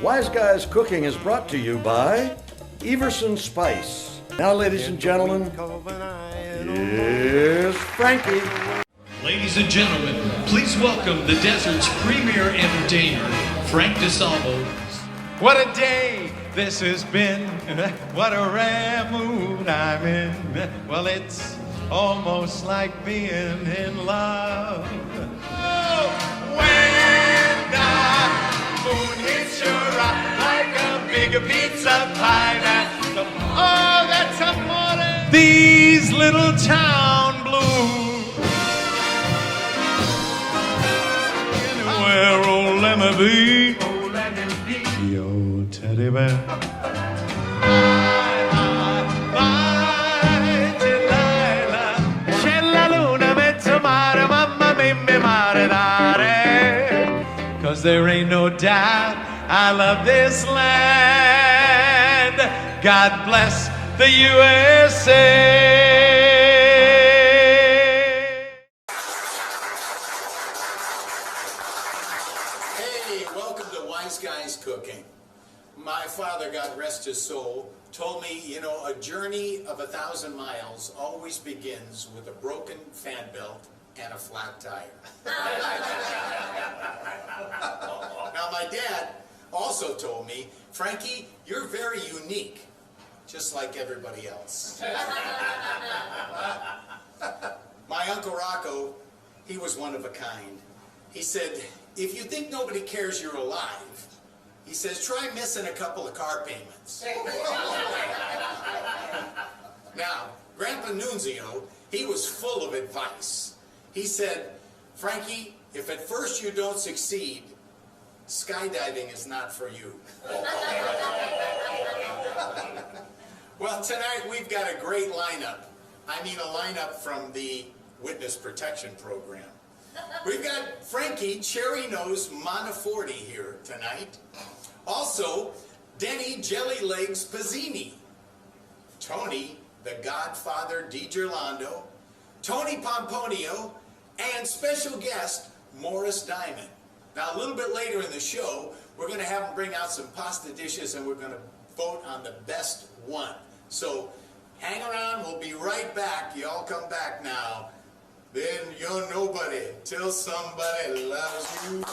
Wise Guys Cooking is brought to you by Everson Spice. Now, ladies and gentlemen, here's Frankie. Ladies and gentlemen, please welcome the desert's premier entertainer, Frank DeSalvo. What a day this has been. What a rare mood I'm in. Well, it's almost like being in love. Oh, when the moon hits your eye like a big pizza pie. That's amore. These little town blues. Where old Lemmy B, your teddy bear. Cause there ain't no doubt I love this land. God bless the USA. Hey, welcome to Wise Guys Cooking. My father, God rest his soul, told me, a journey of 1,000 miles always begins with a broken fan belt and a flat tire. Now, my dad also told me, Frankie, you're very unique, just like everybody else. My Uncle Rocco, he was one of a kind. He said, if you think nobody cares you're alive, he says, try missing a couple of car payments. Now, Grandpa Nunzio, he was full of advice. He said, Frankie, if at first you don't succeed, skydiving is not for you. Well, tonight we've got a great lineup. I mean, a lineup from the Witness Protection Program. We've got Frankie Cherry Nose Monteforte here tonight. Also, Denny Jelly Legs Pizzini. Tony, the Godfather DiGirlando. Tony Pomponio. And special guest, Morris Diamond. Now, a little bit later in the show, we're going to have them bring out some pasta dishes and we're going to vote on the best one. So, hang around, we'll be right back. You all come back now. Then you're nobody till somebody loves you.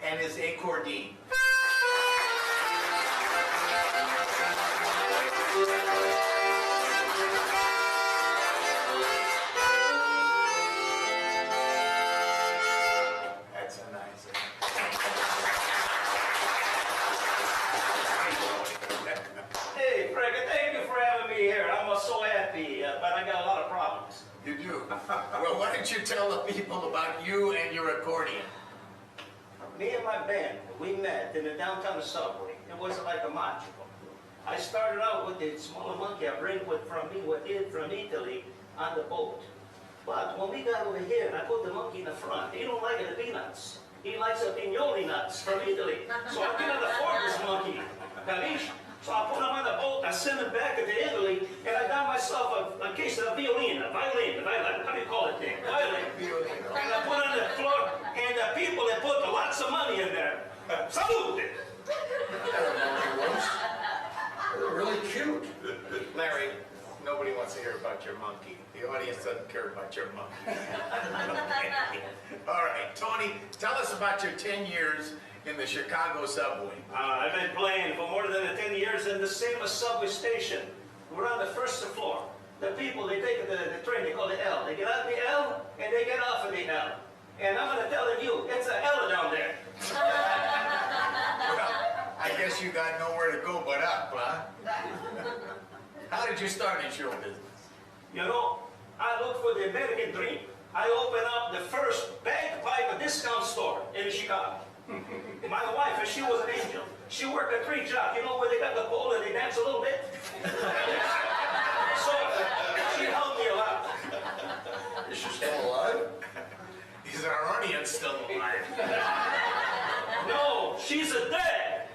And his accordion. That's a nice one. Hey, Frank, thank you for having me here. I'm so happy, but I got a lot of problems. You do? Well, why don't you tell the people about you and your accordion? Me and my band, we met in the downtown subway. It was like a magical. I started out with the smaller monkey I bring from Italy on the boat. But when we got over here and I put the monkey in the front, he don't like the peanuts. He likes the pignoli nuts from Italy. So I cannot afford this monkey. Capiche? So I put him on the boat, I sent him back to Italy, and I got myself a case of violin, how do you call it there? Violin. And I put it on the floor, and the people, they put lots of money in there. Salute! They're really cute. Larry, nobody wants to hear about your monkey. The audience doesn't care about your monkey. All right, Tony, tell us about your 10 years in the Chicago subway. I've been playing for more than 10 years in the same subway station. We're on the first floor. The people, they take the train, they call it L. They get on the L, and they get off of the L. And I'm going to tell you, it's a L down there. Well, I guess you got nowhere to go but up, huh? How did you start in show business? You know, I look for the American dream. I opened up the first bagpipe discount store in Chicago. My wife, she was an angel. She worked a great job. You know where they got the pole and they dance a little bit? So, she helped me a lot. Is she still alive? Is our audience still alive? No, she's a dead.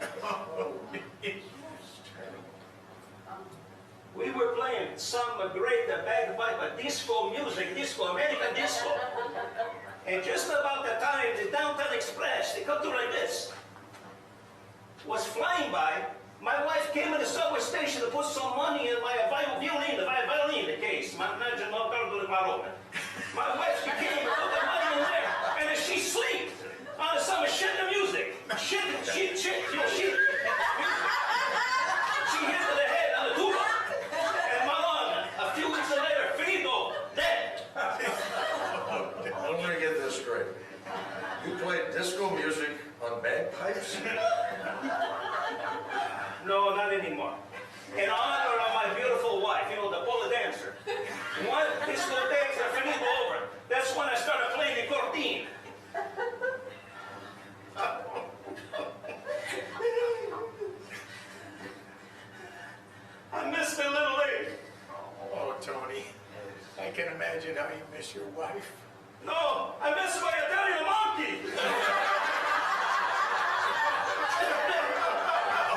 We were playing some great bagpipe disco music, disco, American disco. And just about the time the Downtown Express, they come to like this, was flying by, my wife came in the subway station to put some money in my violin, the case. My wife, she came and put the money in there, and then she sleep on some shit the music. Shit, you know, she hit to the head on the tuba. And Malone, a few weeks later, finito, dead. Let me get this straight. You played disco music on bagpipes? No, not anymore. In honor of my beautiful wife, you know, the pole dancer. One disco dancer, finito over. That's when I started playing the cortine. I miss the little lady. Oh, Tony, I can imagine how you miss your wife. No, I miss my Italian monkey.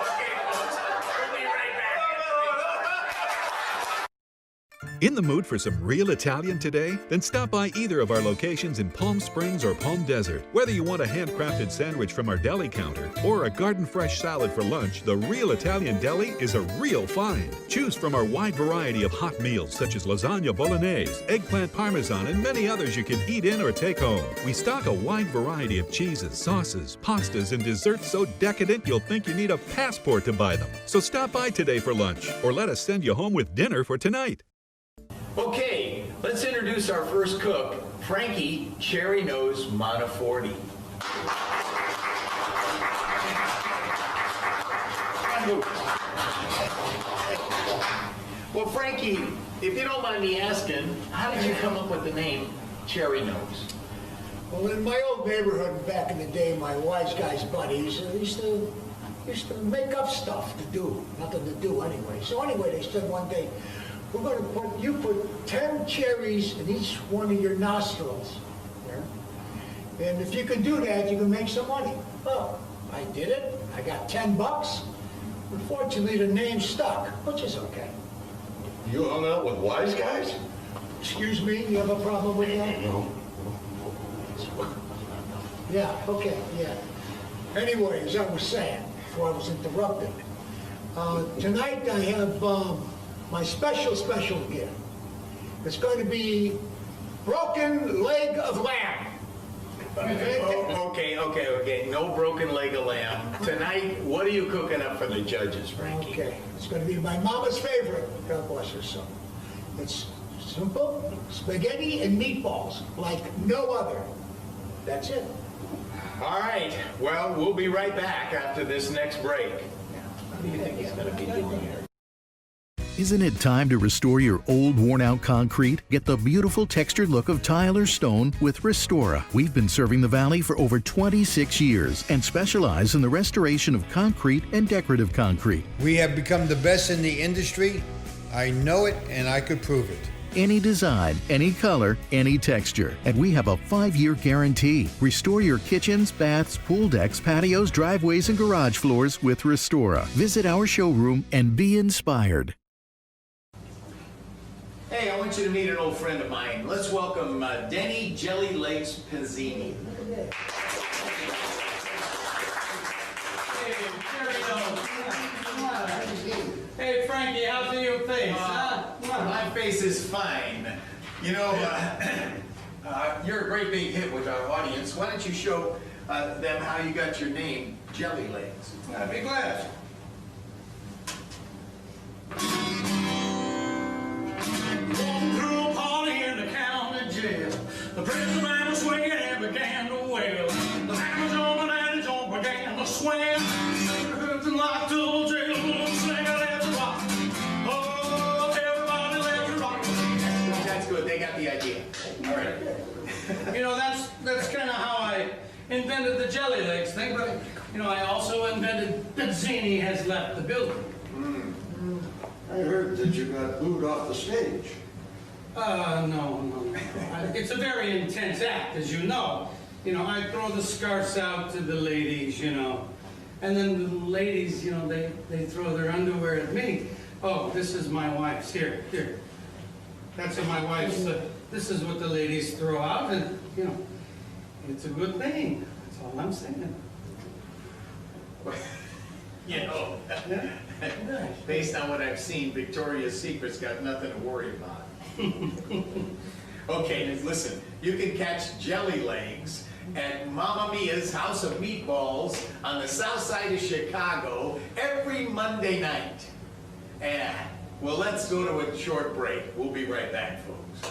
Okay, folks, we'll be right back. In the mood for some real Italian today? Then stop by either of our locations in Palm Springs or Palm Desert. Whether you want a handcrafted sandwich from our deli counter or a garden-fresh salad for lunch, the Real Italian Deli is a real find. Choose from our wide variety of hot meals such as lasagna bolognese, eggplant parmesan, and many others you can eat in or take home. We stock a wide variety of cheeses, sauces, pastas, and desserts so decadent you'll think you need a passport to buy them. So stop by today for lunch or let us send you home with dinner for tonight. Okay, let's introduce our first cook, Frankie Cherry Nose Monteforti. Well, Frankie, if you don't mind me asking, how did you come up with the name Cherry Nose? Well, in my old neighborhood back in the day, my wise guy's buddies used to make up stuff to do, nothing to do anyway. So anyway, they said one day, we're going to put 10 cherries in each one of your nostrils. Yeah? And if you can do that, you can make some money. Well, I did it. I got $10. Unfortunately, the name stuck, which is okay. You hung out with wise guys? Excuse me, you have a problem with that? No. Yeah, okay, yeah. Anyway, as I was saying, before I was interrupted, tonight I have my special gift. It's going to be broken leg of lamb. Okay. No broken leg of lamb. Tonight, what are you cooking up for the judges, Frankie? Okay, it's going to be my mama's favorite. God bless her soul. It's simple, spaghetti and meatballs, like no other. That's it. All right. Well, we'll be right back after this next break. What do you think he's going to be doing here? Isn't it time to restore your old, worn-out concrete? Get the beautiful textured look of tile or stone with Restora. We've been serving the Valley for over 26 years and specialize in the restoration of concrete and decorative concrete. We have become the best in the industry. I know it, and I could prove it. Any design, any color, any texture. And we have a 5-year guarantee. Restore your kitchens, baths, pool decks, patios, driveways, and garage floors with Restora. Visit our showroom and be inspired. Hey, I want you to meet an old friend of mine. Let's welcome Denny Jelly Legs Pizzini. Hey, Frankie, how's your face, huh? My face is fine. You know, you're a great big hit with our audience. Why don't you show them how you got your name, Jelly Legs? I'd be glad. Walking through a party in the county jail. The prison man was swinging and began to wail. The hammer's on and his arm began to swing. Locked to the jail, singing at the rock. Oh, You know, that's kind of how I invented the jelly legs thing, but, you know, I also invented that Zini has left the building. I heard that you got booed off the stage. No. It's a very intense act, as you know. You know, I throw the scarves out to the ladies, you know. And then the ladies, you know, they throw their underwear at me. Oh, this is my wife's. Here. That's my wife's. This is what the ladies throw out, and, you know, it's a good thing. That's all I'm saying. You know, based on what I've seen, Victoria's Secret's got nothing to worry about. Okay, listen, you can catch Jelly Legs at Mamma Mia's House of Meatballs on the south side of Chicago every Monday night. And, well, let's go to a short break. We'll be right back, folks.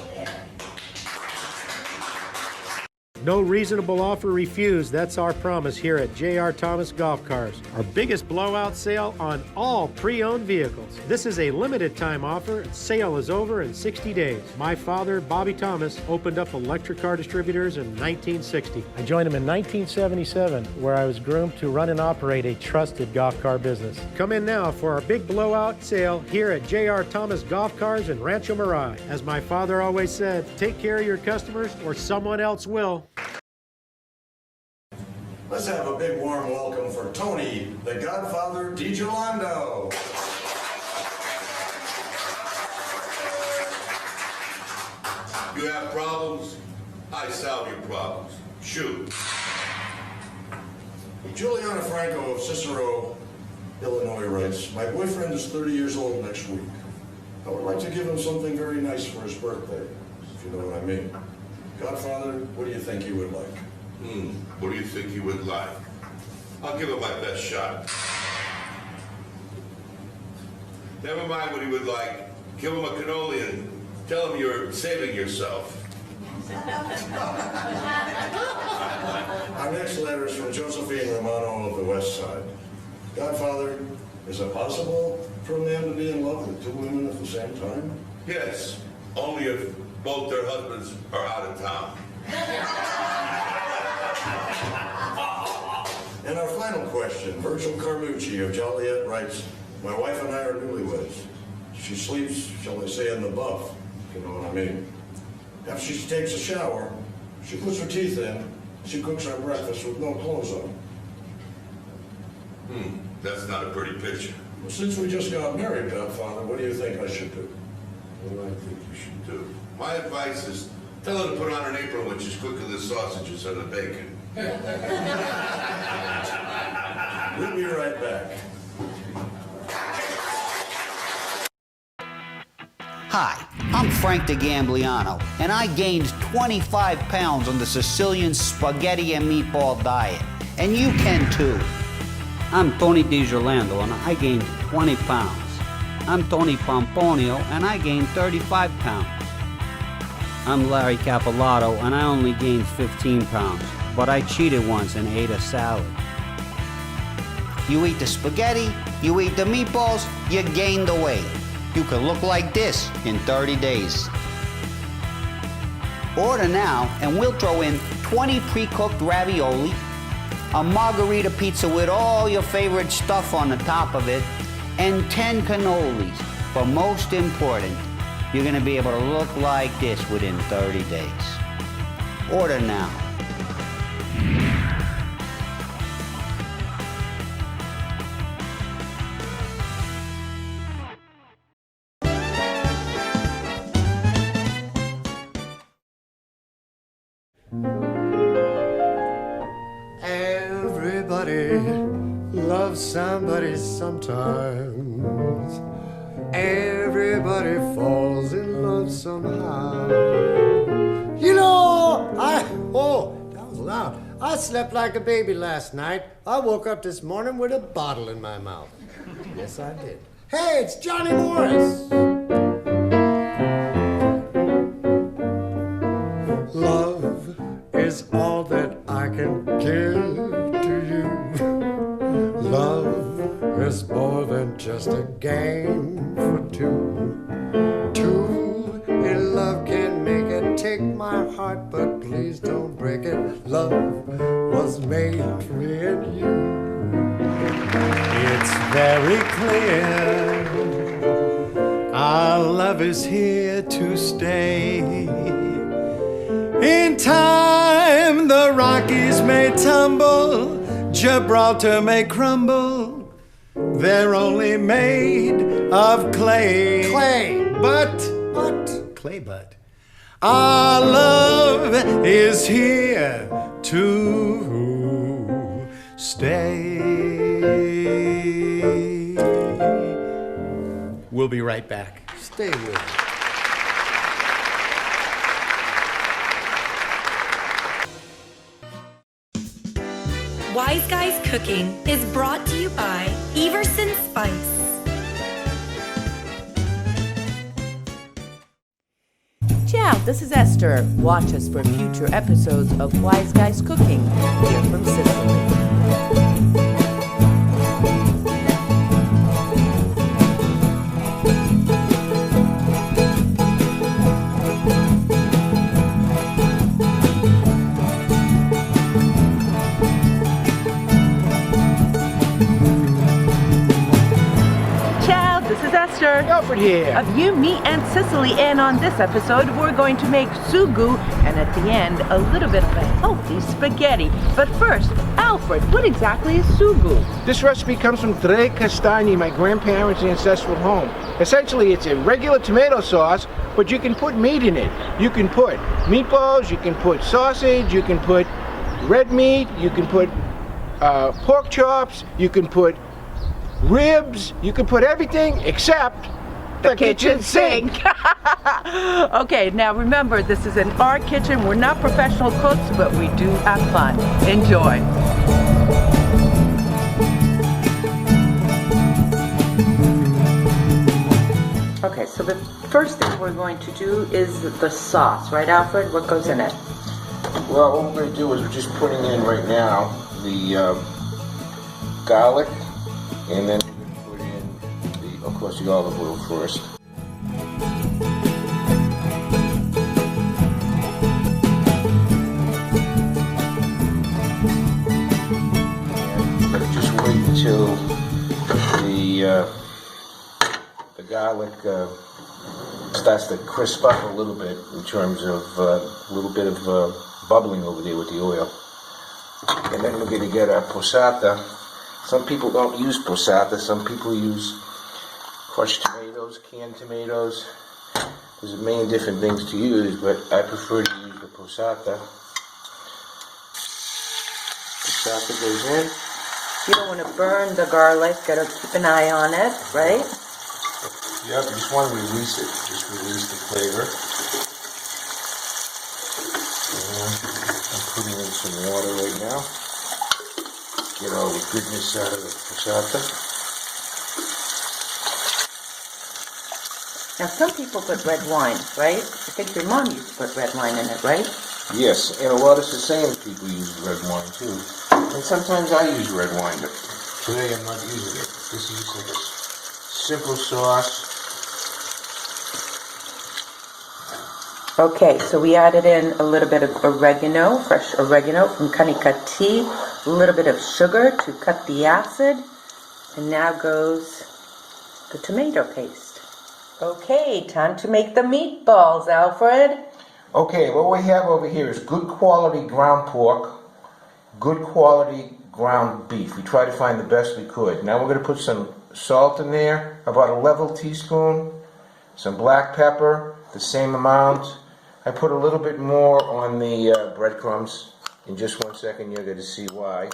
No reasonable offer refused. That's our promise here at J.R. Thomas Golf Cars. Our biggest blowout sale on all pre-owned vehicles. This is a limited time offer. Sale is over in 60 days. My father, Bobby Thomas, opened up electric car distributors in 1960. I joined him in 1977, where I was groomed to run and operate a trusted golf car business. Come in now for our big blowout sale here at J.R. Thomas Golf Cars in Rancho Mirage. As my father always said, take care of your customers or someone else will. Let's have a big warm welcome for Tony, the Godfather DiGiolando. You have problems? I solve your problems. Shoot. Juliana Franco of Cicero, Illinois writes, my boyfriend is 30 years old next week. I would like to give him something very nice for his birthday, if you know what I mean. Godfather, what do you think he would like? What do you think he would like? I'll give him my best shot. Never mind what he would like. Give him a cannoli and tell him you're saving yourself. Our next letter is from Josephine Romano of the West Side. Godfather, is it possible for a man to be in love with two women at the same time? Yes, only if both their husbands are out of town. And our final question, Virgil Carmucci of Joliet writes, my wife and I are newlyweds. She sleeps, shall I say, in the buff, if you know what I mean. After she takes a shower, she puts her teeth in, she cooks our breakfast with no clothes on. That's not a pretty picture. Well, since we just got married, Godfather, what do you think I should do? What do I think you should do? My advice is tell her to put on an apron when she's cooking the sausages and the bacon. We'll be right back. Hi, I'm Frank DeGambliano, and I gained 25 pounds on the Sicilian spaghetti and meatball diet. And you can too. I'm Tony DiGiolando, and I gained 20 pounds. I'm Tony Pomponio, and I gained 35 pounds. I'm Larry Capolato, and I only gained 15 pounds. But I cheated once and ate a salad. You eat the spaghetti, you eat the meatballs, you gain the weight. You can look like this in 30 days. Order now and we'll throw in 20 pre-cooked ravioli, a margarita pizza with all your favorite stuff on the top of it, and 10 cannolis. But most important, you're gonna be able to look like this within 30 days. Order now. Everybody loves somebody sometimes. Everybody falls in love somehow. You know, that was loud. I slept like a baby last night. I woke up this morning with a bottle in my mouth. Yes, I did. Hey, it's Johnny Morris. Love is all that I can give to you. Love is more than just a game for two. Two in love can make it. Take my my heart, but please don't break it. Love was made for me and you. It's very clear our love is here to stay. In time the Rockies may tumble, Gibraltar may crumble. They're only made of clay. Clay. But clay butt. Our love is here to stay. We'll be right back. Stay with us. Wise Guys Cooking is brought to you by Everson Spice. Ciao, this is Esther. Watch us for future episodes of Wise Guys Cooking here from Sicily. Alfred here. Of You, Me, and Sicily, and on this episode we're going to make sugu, and at the end a little bit of a healthy spaghetti. But first, Alfred, what exactly is sugu? This recipe comes from Tre Castagni, my grandparents' ancestral home. Essentially, it's a regular tomato sauce, but you can put meat in it. You can put meatballs, you can put sausage, you can put red meat, you can put pork chops, you can put ribs, you can put everything except the kitchen sink. Okay, now remember, this is in our kitchen. We're not professional cooks, but we do have fun. Enjoy. Okay, so the first thing we're going to do is the sauce, right, Alfred? What goes in it? Well, what we're going to do is we're just putting in right now the garlic, and then we're going to put in, of course, the olive oil first. And we're going to just wait until the garlic starts to crisp up a little bit in terms of a little bit of bubbling over there with the oil. And then we're going to get our passata. Some people don't use passata. Some people use crushed tomatoes, canned tomatoes. There's a million different things to use, but I prefer to use the passata. Passata goes in. You don't want to burn the garlic. Got to keep an eye on it, right? Yep, you just want to release it. Just release the flavor. And I'm putting in some water right now. Get all the goodness out of the passata. Now, some people put red wine, right? I think your mom used to put red wine in it, right? Yes, and a lot of Sicilian people use red wine too. And sometimes I use red wine, but today I'm not using it. This is just like a simple sauce. Okay, so we added in a little bit of oregano, fresh oregano from Canicattì, a little bit of sugar to cut the acid, and now goes the tomato paste. Okay, time to make the meatballs, Alfred. Okay, what we have over here is good quality ground pork, good quality ground beef. We tried to find the best we could. Now we're going to put some salt in there, about a level teaspoon, some black pepper, the same amount. I put a little bit more on the breadcrumbs. In just 1 second you're going to see why.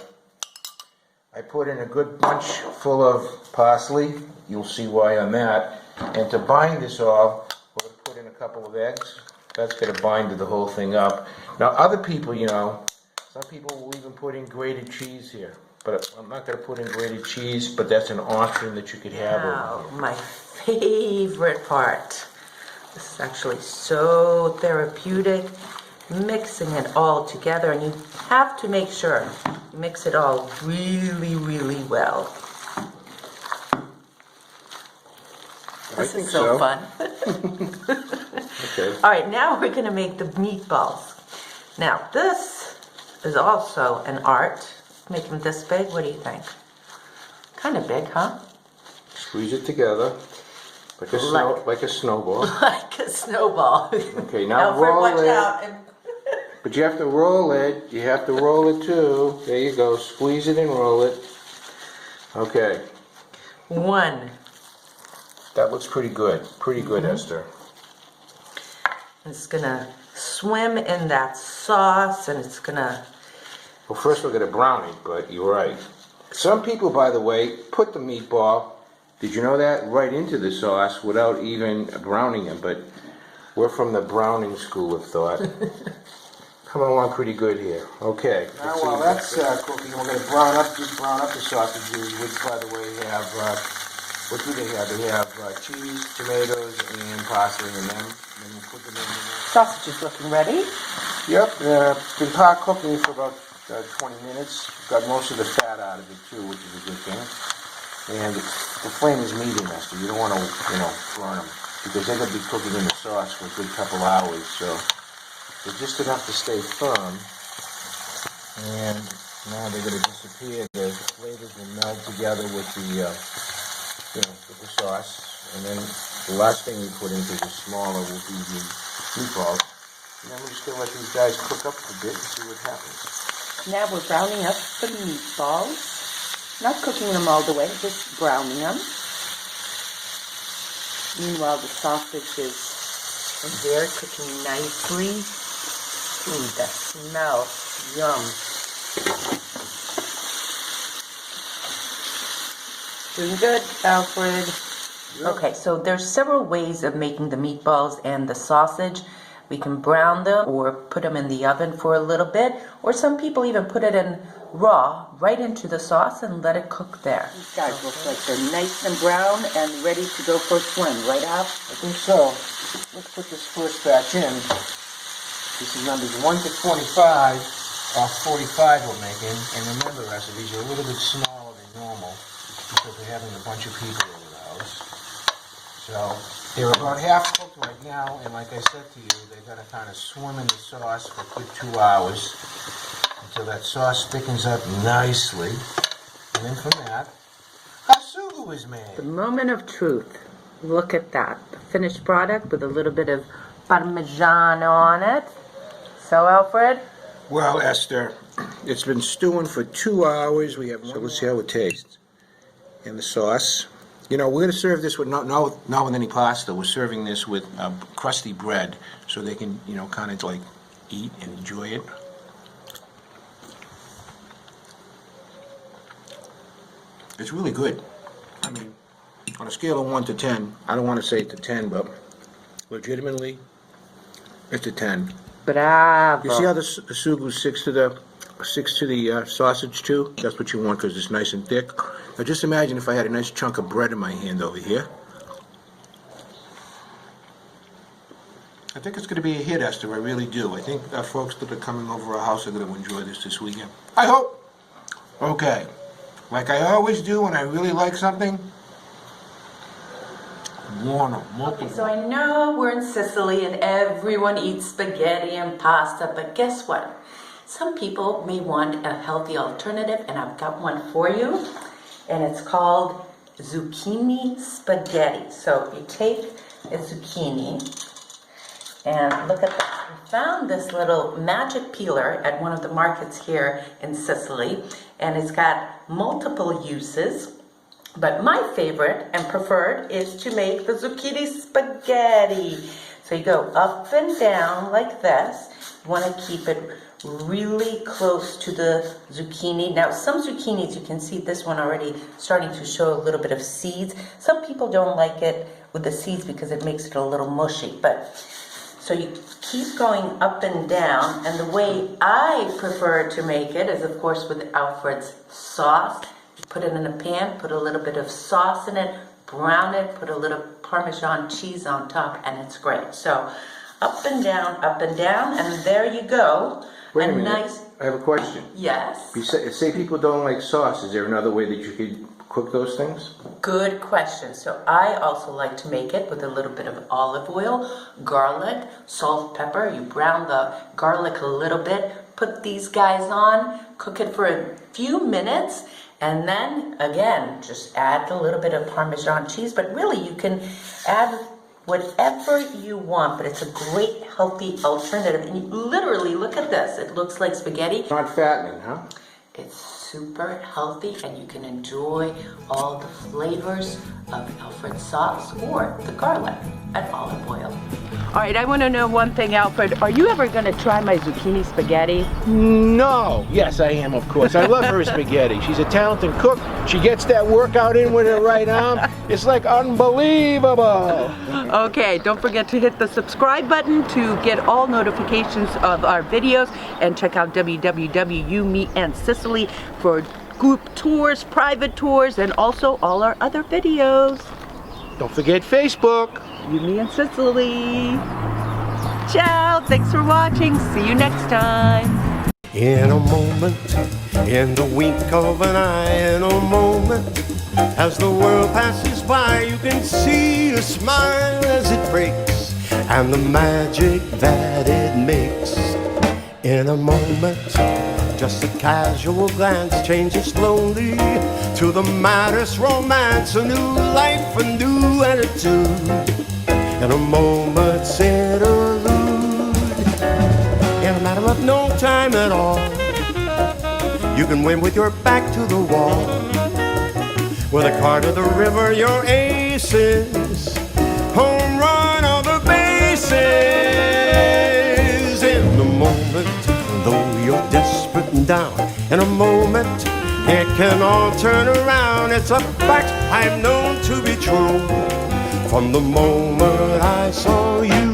I put in a good bunch full of parsley. You'll see why on that. And to bind this all, we're going to put in a couple of eggs. That's going to bind the whole thing up. Now other people, you know, some people will even put in grated cheese here. But I'm not going to put in grated cheese, but that's an option that you could have. Wow, my favorite part. This is actually so therapeutic, mixing it all together, and you have to make sure you mix it all really, really well. This is so fun. Okay. All right, now we're gonna make the meatballs. Now, this is also an art. Make them this big, what do you think? Kind of big, huh? Squeeze it together like a snowball. Like a snowball. Okay, now Alfred, roll watch it. out. But you have to roll it. You have to roll it too. There you go. Squeeze it and roll it. Okay. One. That looks pretty good. Pretty good, Esther. It's gonna swim in that sauce, and it's gonna... Well, first we're going to brown it, but you're right. Some people, by the way, put the meatball, did you know that, right into the sauce without even browning it, but we're from the browning school of thought. Coming along pretty good here. Okay. Now, while that's cooking, we're going to brown up the sausages, which, by the way, have, what do they have? They have cheese, tomatoes, and parsley in them. And then we'll put them in there. Sausage is looking ready. Yep, been pot cooking for about 20 minutes. Got most of the fat out of it too, which is a good thing. And the flame is medium, Esther. You don't want to, burn them because they're going to be cooking in the sauce for a good couple hours. So they're just enough to stay firm. And now they're going to disappear. The flavors will meld together with the, with the sauce. And then the last thing we put into the smaller will be the meatballs. And then we're just going to let these guys cook up a bit and see what happens. Now we're browning up the meatballs. Not cooking them all the way, just browning them. Meanwhile, the sausage is in there cooking nicely. Ooh, that smell. Yum. Doing good, Alfred. Okay, so there's several ways of making the meatballs and the sausage. We can brown them or put them in the oven for a little bit, or some people even put it in raw, right into the sauce and let it cook there. These guys look like they're nice and brown and ready to go for a swim, right, Al? I think so. Let's put this first batch in. This is numbers 1 to 25, or 45 we're making. And remember, Esther, these are a little bit smaller than normal because we're having a bunch of people over the house. So they're about half cooked right now, and like I said to you, they're going to kind of swim in the sauce for a good 2 hours until that sauce thickens up nicely. And then from that, hasugu is made. The moment of truth. Look at that. The finished product with a little bit of Parmigiano on it. So, Alfred? Well, Esther, it's been stewing for 2 hours. So let's see how it tastes. And the sauce. You know, we're going to serve this with not with any pasta. We're serving this with crusty bread so they can, kind of like eat and enjoy it. It's really good. I mean, on a scale of 1 to 10, I don't want to say it's a 10, but legitimately, it's a 10. Bravo. You see how the sugu sticks to the sausage too? That's what you want because it's nice and thick. Now just imagine if I had a nice chunk of bread in my hand over here. I think it's going to be a hit, Esther. I really do. I think folks that are coming over our house are going to enjoy this weekend. I hope. Okay. Like I always do when I really like something, warn them. Okay, so I know we're in Sicily and everyone eats spaghetti and pasta, but guess what? Some people may want a healthy alternative, and I've got one for you, and it's called zucchini spaghetti. So you take a zucchini, and look at this. We found this little magic peeler at one of the markets here in Sicily, and it's got multiple uses. But my favorite and preferred is to make the zucchini spaghetti. So you go up and down like this. You want to keep it really close to the zucchini. Now some zucchinis, you can see this one already starting to show a little bit of seeds. Some people don't like it with the seeds because it makes it a little mushy. But so you keep going up and down, and the way I prefer to make it is, of course, with Alfred's sauce. You put it in a pan, put a little bit of sauce in it, brown it, put a little Parmesan cheese on top, and it's great. So up and down, and there you go. Wait a minute. I have a question. Yes. You say people don't like sauce. Is there another way that you could cook those things? Good question. So I also like to make it with a little bit of olive oil, garlic, salt, pepper. You brown the garlic a little bit, put these guys on, cook it for a few minutes, and then again, just add a little bit of Parmesan cheese. But really, you can add whatever you want, but it's a great healthy alternative. And you literally, look at this. It looks like spaghetti. Not fattening, huh? It's super healthy, and you can enjoy all the flavors of Alfred sauce or the garlic and olive oil. All right, I want to know one thing, Alfred. Are you ever going to try my zucchini spaghetti? No. Yes, I am, of course. I love her spaghetti. She's a talented cook. She gets that workout in with her right arm. It's like unbelievable. Okay, don't forget to hit the subscribe button to get all notifications of our videos, and check out www.You, Me, and Sicily for group tours, private tours, and also all our other videos. Don't forget Facebook. You, Me, and Sicily. Ciao, thanks for watching. See you next time. In a moment, in the wink of an eye, in a moment, as the world passes by, you can see a smile as it breaks, and the magic that it makes. In a moment, just a casual glance changes slowly to the maddest romance, a new life, a new attitude. In a moment's interlude, in a matter of no time at all, you can win with your back to the wall. With a card to the river, your aces, home run on the bases. In a moment, though you're desperate and down, in a moment, it can all turn around. It's a fact I've known to be true from the moment I saw you.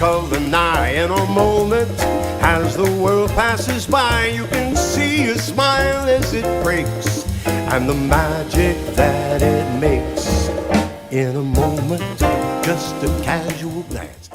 Of an eye, in a moment, as the world passes by, you can see a smile as it breaks, and the magic that it makes. In a moment, just a casual glance.